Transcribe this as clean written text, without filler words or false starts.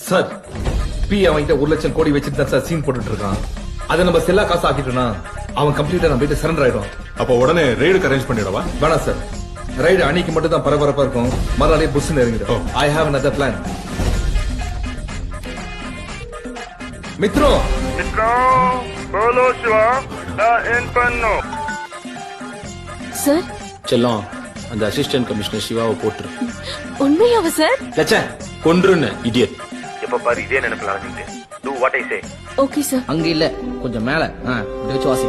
Sir B அவன்கிட்ட 1 லட்சம் கோடி வச்சுட்டு தான் சார் சீன் போட்டுட்டு இருக்கான். அதை நம்ம செல்லா காசு ஆக்கிட்டோம்னா அவன் கம்ப்ளீட்டா நம்ம போயிட்டு சரண்டர் ஆயிடும். அப்ப உடனே ரெய்டுக்கு அரேஞ்ச் பண்ணிடவா? வேணாம் சார், ரைடு அன்னைக்கு மட்டும் தான் பரபரப்பா இருக்கும், மறுநாளே புஷ்னு இறங்கிடும். I have another plan. மித்ரோ बोलो शिवा इन पन्नो சார் செல்லம், அந்த அசிஸ்டன்ட் கமிஷனர் சிவாவை போட்டுரு. உண்மையாவா சார்? லட்ச கொன்றுன்னு இடியட். எப்ப பாரு இதே நினைப்பில் அழைஞ்சிட்டு do what I say. Okay sir. அங்க இல்ல, கொஞ்சம் மேல இப்படி வச்சு வாசி.